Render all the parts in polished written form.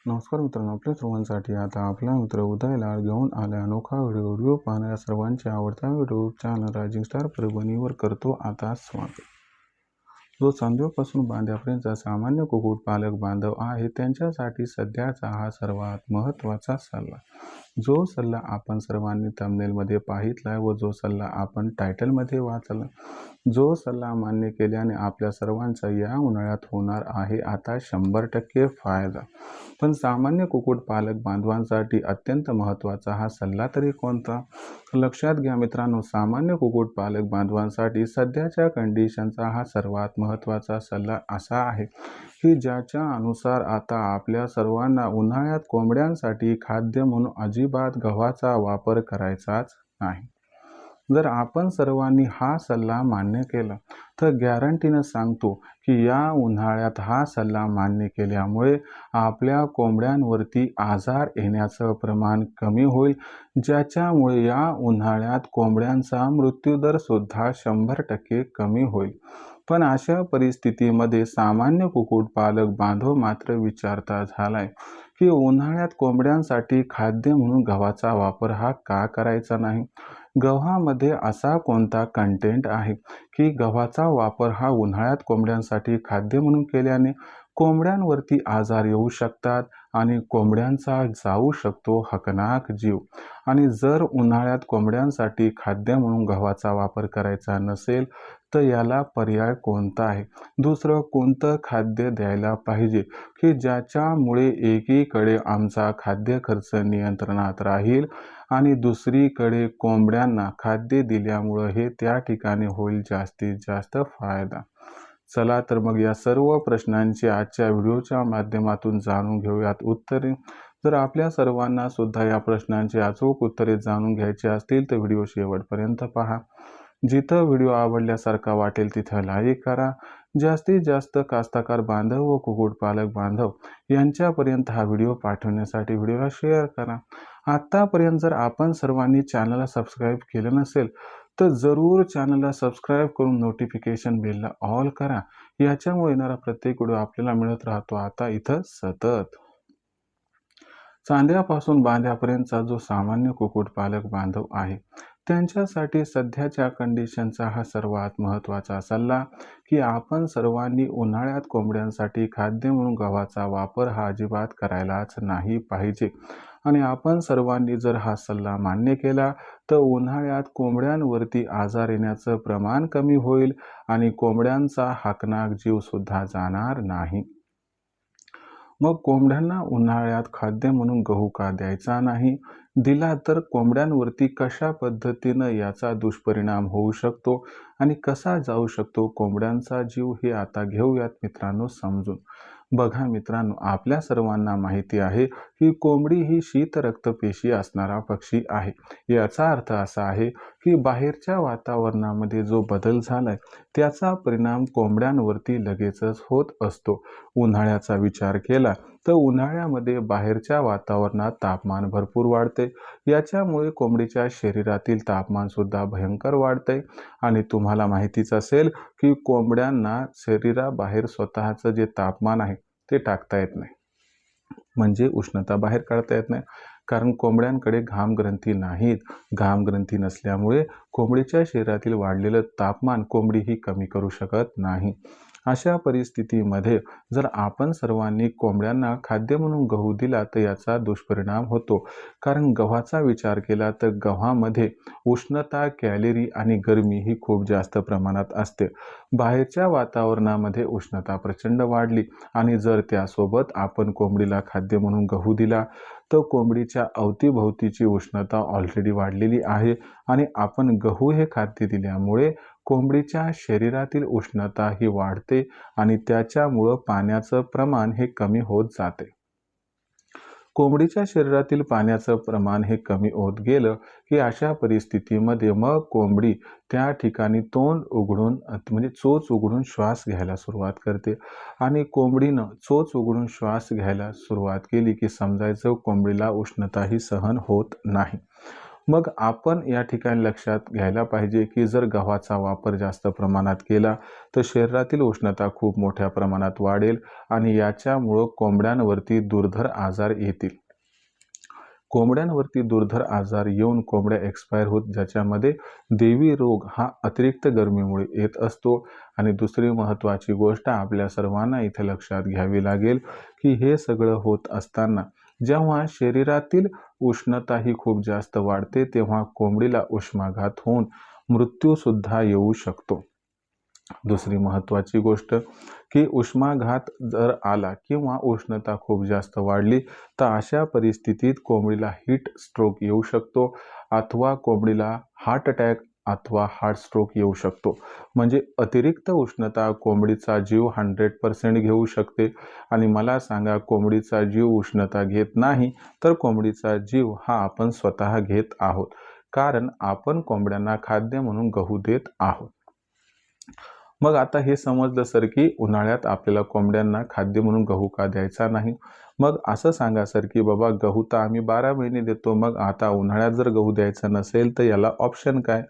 नमस्कार मित्रांनो, आपल्या सर्वांसाठी आता आपला मित्र उदयलाल घेऊन आला अनोखा व्हिडिओ पाहणाऱ्या सर्वांच्या आवडता व्हिडिओ चॅनल रायझिंग स्टार परभणीवर करतो आता स्वागत. जो चांदोपासून बांध्यापर्यंतचा सामान्य कुक्कुटपालक बांधव आहे त्यांच्यासाठी सध्याचा हा सर्वात महत्त्वाचा सल्ला. जो सल्ला आपण सर्वांनी थंबनेलमध्ये पाहितलाय व जो सल्ला आपण टायटलमध्ये वाचला, जो सल्ला मान्य केल्याने आपल्या सर्वांचा या उन्हाळ्यात होणार आहे आता 100% फायदा. पण सामान्य कुक्कुटपालक बांधवांसाठी अत्यंत महत्त्वाचा हा सल्ला तरी कोणता? लक्षात घ्या मित्रांनो, सामान्य कुक्कुटपालक बांधवांसाठी सध्याच्या कंडिशनचा हा सर्वात महत्त्वाचा सल्ला असा आहे की ज्याच्या अनुसार आता आपल्या सर्वांना उन्हाळ्यात कोंबड्यांसाठी खाद्य म्हणून अजिबात गव्हाचा वापर करायचाच नाही. जर आपण सर्वांनी हा सल्ला मान्य केला तर गॅरंटीनं सांगतो की या उन्हाळ्यात हा सल्ला मान्य केल्यामुळे आपल्या कोंबड्यांवरती आजार येण्याचं प्रमाण कमी होईल, ज्याच्यामुळे या उन्हाळ्यात कोंबड्यांचा मृत्यूदर सुद्धा 100% कमी होईल. पण अशा परिस्थितीमध्ये सामान्य कुक्कुटपालक बांधव मात्र विचारता झालाय की उन्हाळ्यात कोंबड्यांसाठी खाद्य म्हणून गव्हाचा वापर हा का करायचा नाही? गव्हामध्ये असा कोणता कंटेंट आहे की गव्हाचा वापर हा उन्हाळ्यात कोंबड्यांसाठी खाद्य म्हणून केल्याने कोंबड्यांवरती आजार येऊ शकतात आणि कोंबड्यांचा जाऊ शकतो हकनाक जीव? आणि जर उन्हाळ्यात कोंबड्यांसाठी खाद्य म्हणून गव्हाचा वापर करायचा नसेल तर याला पर्याय कोणता आहे? दुसरं कोणतं खाद्य द्यायला पाहिजे की ज्याच्यामुळे एकीकडे आमचा खाद्य खर्च नियंत्रणात राहील आणि दुसरीकडे कोंबड्यांना खाद्य दिल्यामुळं हे त्या ठिकाणी होईल जास्तीत जास्त फायदा? चला तर मग या सर्व प्रश्नांची आजच्या व्हिडिओच्या माध्यमातून जाणून घेऊयात उत्तरे. जर आपल्या सर्वांना सुद्धा या प्रश्नांची अचूक उत्तरे जाणून घ्यायची असतील तर व्हिडिओ शेवटपर्यंत पहा. जिथं व्हिडिओ आवडल्यासारखा वाटेल तिथं लाईक करा. जास्तीत जास्त कास्तकार बांधव व कुक्कुटपालक बांधव यांच्यापर्यंत हा व्हिडिओ पाठवण्यासाठी व्हिडिओला शेअर करा. आत्तापर्यंत जर आपण सर्वांनी चॅनलला सबस्क्राईब केलं नसेल तर जरूर चॅनलला सबस्क्राईब करून नोटिफिकेशन बेलला ऑल करा. याच्यामुळे येणारा प्रत्येक व्हिडिओ आपल्याला मिळत राहतो आता इथं सतत. चांद्यापासून बांध्यापर्यंतचा जो सामान्य कुक्कुटपालक बांधव आहे त्यांच्यासाठी सध्याच्या कंडिशनचा हा सर्वात महत्त्वाचा सल्ला की आपण सर्वांनी उन्हाळ्यात कोंबड्यांसाठी खाद्य म्हणून गव्हाचा वापर हा अजिबात करायलाच नाही पाहिजे. आणि आपण सर्वांनी जर हा सल्ला मान्य केला तर उन्हाळ्यात कोंबड्यांवरती आजार येण्याचं प्रमाण कमी होईल आणि कोंबड्यांचा हाकनाक जीव सुद्धा जाणार नाही. मग कोंबड्यांना उन्हाळ्यात खाद्य म्हणून गहू का द्यायचा नाही? दिला तर कोंबड्यांवरती कशा पद्धतीनं याचा दुष्परिणाम होऊ शकतो आणि कसा जाऊ शकतो कोंबड्यांचा जीव हे आता घेऊयात मित्रांनो समजून. बघा मित्रांनो, आपल्या सर्वांना माहिती आहे की कोंबडी ही शीत रक्तपेशी असणारा पक्षी आहे. याचा अर्थ असा आहे की बाहेरच्या वातावरणामध्ये जो बदल झालाय त्याचा परिणाम कोंबड्यांवरती लगेचच होत असतो. उन्हाळ्याचा विचार केला तर उन्हाळ्यामध्ये बाहेरच्या वातावरणात तापमान भरपूर वाढते. याच्यामुळे कोंबडीच्या शरीरातील तापमान सुद्धा भयंकर वाढते आणि तुम्हाला माहितीच असेल की कोंबड्यांना शरीराबाहेर स्वतःचं जे तापमान आहे ते टाकता येत नाही, म्हणजे उष्णता बाहेर काढता येत नाही, कारण कोंबड्यांकडे घामग्रंथी नाहीत. घामग्रंथी नसल्यामुळे कोंबडीच्या शरीरातील वाढलेलं तापमान कोंबडी ही कमी करू शकत नाही. अशा परिस्थितीमध्ये जर आपण सर्वांनी कोंबड्यांना खाद्य म्हणून गहू दिला तर याचा दुष्परिणाम होतो, कारण गव्हाचा विचार केला तर गव्हामध्ये उष्णता, कॅलरी आणि गरमी ही खूप जास्त प्रमाणात असते. बाहेरच्या वातावरणामध्ये उष्णता प्रचंड वाढली आणि जर त्यासोबत आपण कोंबडीला खाद्य म्हणून गहू दिला तर कोंबडीच्या अवतीभोवतीची उष्णता ऑलरेडी वाढलेली आहे आणि आपण गहू हे खाद्य दिल्यामुळे कोंबडीच्या शरीरातील उष्णता ही वाढते आणि त्याच्यामुळं पाण्याचं प्रमाण हे कमी होत जाते. कोंबडीच्या शरीरातील पाण्याचं प्रमाण हे कमी होत गेलं की अशा परिस्थितीमध्ये मग कोंबडी त्या ठिकाणी तोंड उघडून म्हणजे चोच उघडून श्वास घ्यायला सुरुवात करते आणि कोंबडीनं चोच उघडून श्वास घ्यायला सुरुवात केली की समजायचं कोंबडीला उष्णताही सहन होत नाही. मग आपण या ठिकाणी लक्षात घ्यायला पाहिजे की जर गव्हाचा वापर जास्त प्रमाणात केला तर शरीरातील उष्णता खूप मोठ्या प्रमाणात वाढेल आणि याच्यामुळं कोंबड्यांवरती दुर्धर आजार येतील. कोंबड्यांवरती दुर्धर आजार येऊन कोंबड्या एक्सपायर होत, ज्याच्यामध्ये देवी रोग हा अतिरिक्त गरमीमुळे येत असतो. आणि दुसरी महत्त्वाची गोष्ट आपल्या सर्वांना इथे लक्षात घ्यावी लागेल की हे सगळं होत असताना जेव्हा शरीरातील उष्णता ही खूप जास्त वाढते तेव्हा कोंबडीला उष्माघात होऊन मृत्यूसुद्धा येऊ शकतो. दुसरी महत्त्वाची गोष्ट की उष्माघात जर आला किंवा उष्णता खूप जास्त वाढली तर अशा परिस्थितीत कोंबडीला हीट स्ट्रोक येऊ शकतो अथवा कोंबडीला हार्ट अटॅक अथवा हार्ट स्ट्रोक येऊ शकतो. म्हणजे अतिरिक्त उष्णता कोंबडीचा जीव 100% घेऊ शकते. आणि मला सांगा, कोंबडीचा जीव उष्णता घेत नाही तर कोंबडीचा जीव हा आपण स्वतः घेत आहोत, कारण आपण कोंबड्यांना खाद्य म्हणून गहू देत आहोत. मग आता हे समजलं सर की उन्हाळ्यात आपल्याला कोंबड्यांना खाद्य म्हणून गहू का द्यायचा नाही. मग असं सांगा सर की बाबा गहू तर आम्ही 12 महिने देतो, मग आता उन्हाळ्यात जर गहू द्यायचा नसेल तर याला ऑप्शन काय?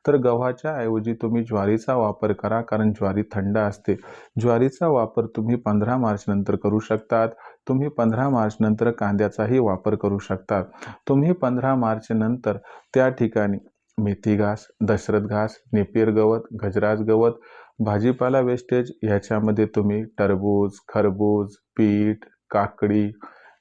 तर गव्हाच्या ऐवजी तुम्ही ज्वारीचा वापर करा, कारण ज्वारी थंड असते. ज्वारीचा वापर तुम्ही 15 मार्च नंतर करू शकतात. तुम्ही 15 मार्च नंतर कांद्याचाही वापर करू शकतात. तुम्ही 15 मार्च नंतर त्या ठिकाणी मेथी घास, दशरथ घास, नेपियर गवत, गजराज गवत, भाजीपाला वेस्टेज याच्यामध्ये तुम्ही टरबूज, खरबूज, पीठ, काकडी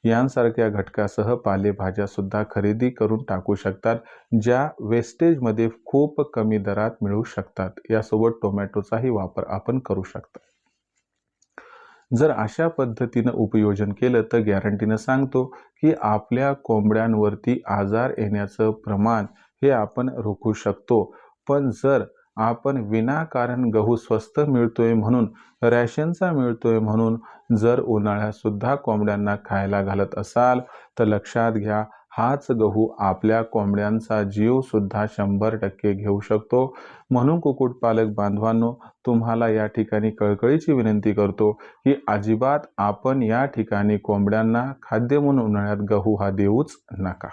यांसारख्या घटकासह पालेभाज्या सुद्धा खरेदी करून टाकू शकतात, ज्या वेस्टेजमध्ये खूप कमी दरात मिळू शकतात. यासोबत टोमॅटोचाही वापर आपण करू शकता. जर अशा पद्धतीनं उपयोजन केलं तर गॅरंटीनं सांगतो की आपल्या कोंबड्यांवरती आजार येण्याचं प्रमाण हे आपण रोखू शकतो. पण जर आपण विनाकारण गहू स्वस्त मिळतोय म्हणून, रॅशनचा मिळतोय म्हणून जर उन्हाळ्यात सुद्धा कोंबड्यांना खायला घालत असाल तर लक्षात घ्या, हाच गहू आपल्या कोंबड्यांचा जीव सुद्धा 100% घेऊ शकतो. म्हणून कुक्कुटपालक बांधवांनो, तुम्हाला या ठिकाणी कळकळीची विनंती करतो की अजिबात आपण या ठिकाणी कोंबड्यांना खाद्य म्हणून उन्हाळ्यात गहू हा देऊच नका.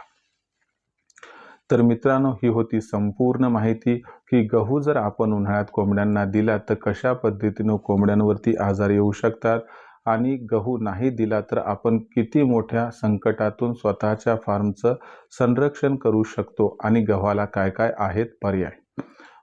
तर मित्रांनो, ही होती संपूर्ण माहिती की गहू जर आपण उन्हाळ्यात कोंबड्यांना दिला तर कशा पद्धतीनं कोंबड्यांवरती आजार येऊ शकतात आणि गहू नाही दिला तर आपण किती मोठ्या संकटातून स्वतःच्या फार्मचं संरक्षण करू शकतो आणि गव्हाला काय काय आहेत पर्याय.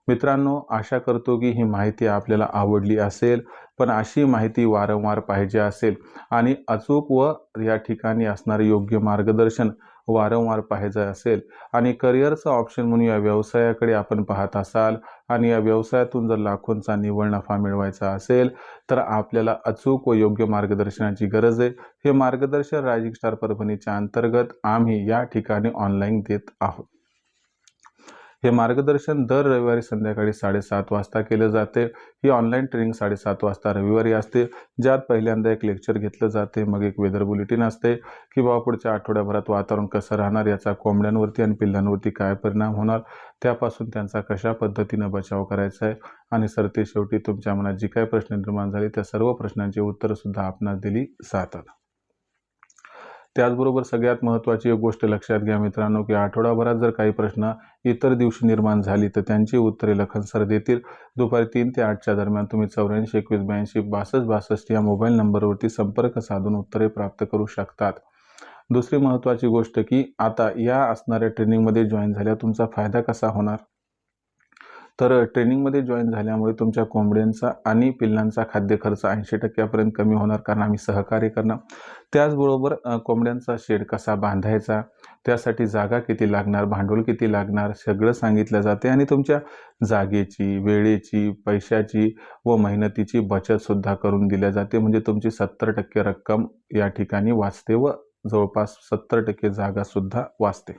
मित्रांनो, आशा करतो की ही माहिती आपल्याला आवडली असेल. पण अशी माहिती वारंवार पाहिजे असेल आणि अचूक व या ठिकाणी असणारे योग्य मार्गदर्शन वारंवार पाहिजे असेल आणि करिअरचा ऑप्शन म्हणून या व्यवसायाकडे आपण पाहत असाल आणि या व्यवसायातून जर लाखोंचा निव्वळ नफा मिळवायचा असेल तर आपल्याला अचूक व योग्य मार्गदर्शनाची गरज आहे. हे मार्गदर्शन रायझिंग स्टार परभणीच्या अंतर्गत आम्ही या ठिकाणी ऑनलाईन देत आहोत. हे मार्गदर्शन दर रविवारी संध्याकाळी 7:30 वाजता केलं जाते. ही ऑनलाईन ट्रेनिंग 7:30 वाजता रविवारी असते, ज्यात पहिल्यांदा एक लेक्चर घेतलं जाते, मग एक वेदर बुलेटिन असते की बाबा पुढच्या आठवड्याभरात वातावरण कसं राहणार, याचा कोंबड्यांवरती आणि पिल्लांवरती काय परिणाम होणार, त्यापासून त्यांचा कशा पद्धतीनं बचाव करायचा आहे. आणि सरते शेवटी तुमच्या मनात जी काही प्रश्न निर्माण झाले त्या सर्व प्रश्नांची उत्तरंसुद्धा आपणास दिली जातात. त्याचबरोबर सगळ्यात महत्त्वाची एक गोष्ट लक्षात घ्या मित्रांनो की आठवडाभरात जर काही प्रश्न इतर दिवशी निर्माण झाली तर त्यांची उत्तरे लखन सर देतील. दुपारी 3 ते 8च्या दरम्यान तुम्ही 84 21 82 62 62 या मोबाईल नंबरवरती संपर्क साधून उत्तरे प्राप्त करू शकतात. दुसरी महत्त्वाची गोष्ट की आता या असणाऱ्या ट्रेनिंगमध्ये जॉईन झाल्या तुमचा फायदा कसा होणार, तर ट्रेनिंगमध्ये जॉईन झाल्यामुळे तुमच्या कोंबड्यांचा आणि पिल्लांचा खाद्य खर्च 80% कमी होणार, कारण आम्ही सहकार्य करणार. त्याचबरोबर कोंबड्यांचा शेड कसा बांधायचा, त्यासाठी जागा किती लागणार, भांडवल किती लागणार, सगळं सांगितलं जाते आणि तुमच्या जागेची, वेळेची, पैशाची व मेहनतीची बचतसुद्धा करून दिल्या जाते. म्हणजे तुमची 70% रक्कम या ठिकाणी वाचते व जवळपास 70% जागासुद्धा वाचते.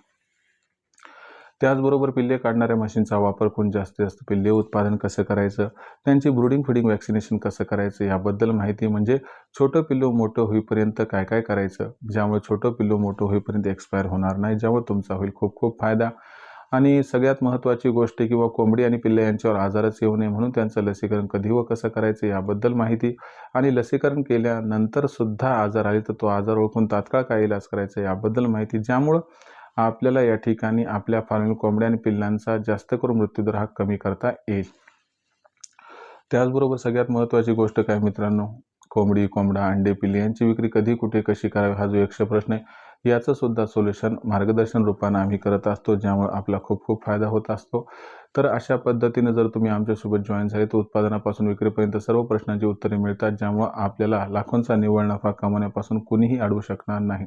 त्याचबरोबर पिल्ले काढणाऱ्या मशीनचा वापर करून जास्तीत जास्त पिल्ले उत्पादन कसं करायचं, त्यांची ब्रूडिंग फिडिंग वॅक्सिनेशन कसं करायचं याबद्दल माहिती, म्हणजे छोटं पिल्लू मोठं होईपर्यंत काय काय करायचं, ज्यामुळे छोटं पिल्लू मोठं होईपर्यंत एक्सपायर होणार नाही, ज्यामुळे तुमचा होईल खूप खूप फायदा. आणि सगळ्यात महत्त्वाची गोष्ट किंवा कोंबडी आणि पिल्ले यांच्यावर आजारच येऊ नये म्हणून त्यांचं लसीकरण कधी व कसं करायचं याबद्दल माहिती, आणि लसीकरण केल्यानंतर सुद्धा आजार आले तर तो आजार ओळखून तात्काळ काय इलाज करायचा याबद्दल माहिती, ज्यामुळं आपल्याला या ठिकाणी आपल्या फार्मिंग कोंबड्या आणि पिल्लांचा जास्त करून मृत्यूदर हा कमी करता येईल. त्याचबरोबर सगळ्यात महत्त्वाची गोष्ट काय मित्रांनो, कोंबडी, कोंबडा, अंडे, पिल्ले यांची विक्री कधी, कुठे, कशी करावी हा जो यक्ष प्रश्न आहे, याचं सुद्धा सोल्युशन मार्गदर्शन रूपानं आम्ही करत असतो, ज्यामुळे आपला खूप खूप फायदा होत असतो. तर अशा पद्धतीने जर तुम्ही आमच्यासोबत जॉईन झाले तर उत्पादनापासून विक्रीपर्यंत सर्व प्रश्नांची उत्तरे मिळतात, ज्यामुळे आपल्याला लाखोंचा निव्वळ नफा कमवण्यापासून कुणीही अडवू शकणार नाही.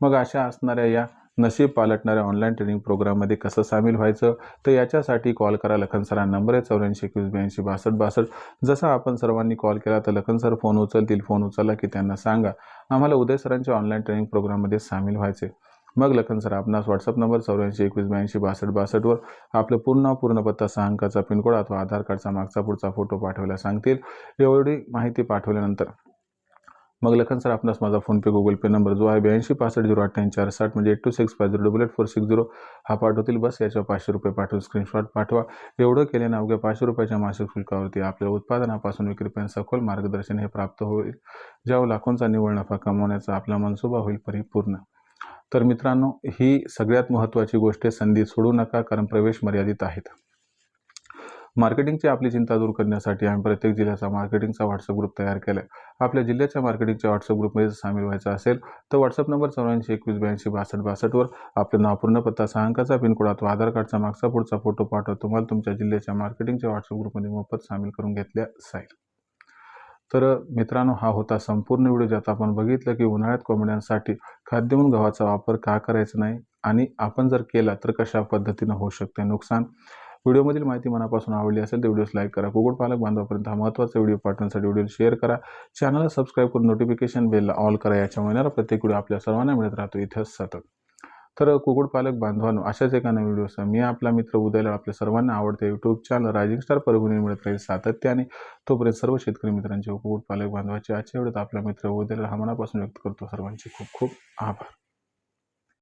मग अशा असणाऱ्या या नशीब पालटणाऱ्या ऑनलाईन ट्रेनिंग प्रोग्राममध्ये कसं सामील व्हायचं, तर याच्यासाठी कॉल करा. लखन सरांना नंबर आहे 84 21 82 62 62. जसा आपण सर्वांनी कॉल केला तर लखन सर फोन उचलतील. फोन उचलला की त्यांना सांगा आम्हाला उदय सरांच्या ऑनलाईन ट्रेनिंग प्रोग्राममध्ये सामील व्हायचे. मग लखन सर आपणास व्हॉट्सअप नंबर 84 21 82 62 62 आपलं पूर्ण पत्ता, 6 अंकाचा पिनकोड अथवा आधार कार्डचा मागचा पुढचा फोटो पाठवायला सांगतील. एवढी माहिती पाठवल्यानंतर मग लखन सर आपणास माझा फोनपे, गुगल पे नंबर जो आहे 82 65 08 460 म्हणजे 8265088460 हा पाठवतील. बस याच्यावर 500 रुपये पाठवून स्क्रीनशॉट पाठवा. एवढं केल्याने अवघ्या 500 रुपयाच्या मासिक शुल्कावरती आपल्या उत्पादनापासून विक्रीपर्यंत सखोल मार्गदर्शन हे प्राप्त होईल, ज्यावर लाखोंचा निव्वळ नफा कमवण्याचा आपला मनसुबा होईल परिपूर्ण. तर मित्रांनो, ही सगळ्यात महत्त्वाची गोष्ट आहे. संधी सोडू नका, कारण प्रवेश मर्यादित आहेत. मार्केटिंगची आपली चिंता दूर करण्यासाठी आम्ही प्रत्येक जिल्ह्याचा मार्केटिंगचा व्हॉट्सअप ग्रुप तयार केला आहे. आपल्या जिल्ह्याच्या मार्केटिंगच्या व्हॉट्सअप ग्रुपमध्ये सामील व्हायचं असेल तर व्हॉट्सअप नंबर 84 21 82 62 62 आपलं नाव, पूर्ण पत्ता, 6 अंकाचा पिनकोड अथवा आधार कार्डचा मागचा पुढचा फोटो पाठवा. तुम्हाला तुमच्या जिल्ह्याच्या मार्केटिंगच्या व्हॉट्सअप ग्रुपमध्ये मोफत सामील करून घेतल्या जाईल. तर मित्रांनो, हा होता संपूर्ण व्हिडिओ, ज्यात आपण बघितलं की उन्हाळ्यात कोंबड्यांसाठी खाद्य म्हणून गव्हाचा वापर का करायचा नाही आणि आपण जर केला तर कशा पद्धतीनं होऊ शकते नुकसान. व्हिडिओमधील माहिती मनापासून आवडली असेल तर व्हिडिओस लाईक करा. कुक्कुटपालक बांधवापर्यंत हा महत्त्वाचा व्हिडिओ पाठवण्यासाठी व्हिडिओ शेअर करा. चॅनलला सबस्क्राईब करून नोटिफिकेशन बेलला ऑल करा. याच्यामुळे येणारा प्रत्येक व्हिडिओ आपल्या सर्वांना मिळत राहतो इथं सतत. तर कुक्कुटपालक बांधवांनो, अशाच एका नवीन व्हिडिओसह मी आपला मित्र उदयला आपल्या सर्वांना आवडते YouTube channel rising star Parbhani मिळत राहील सातत्याने. तोपर्यंत सर्व शेतकरी मित्रांचे, कुक्कुटपालक बांधवाचे आजच्या व्हिडिओत आपला मित्र उदयला हा मनापासून व्यक्त करतो. सर्वांचे खूप खूप आभार.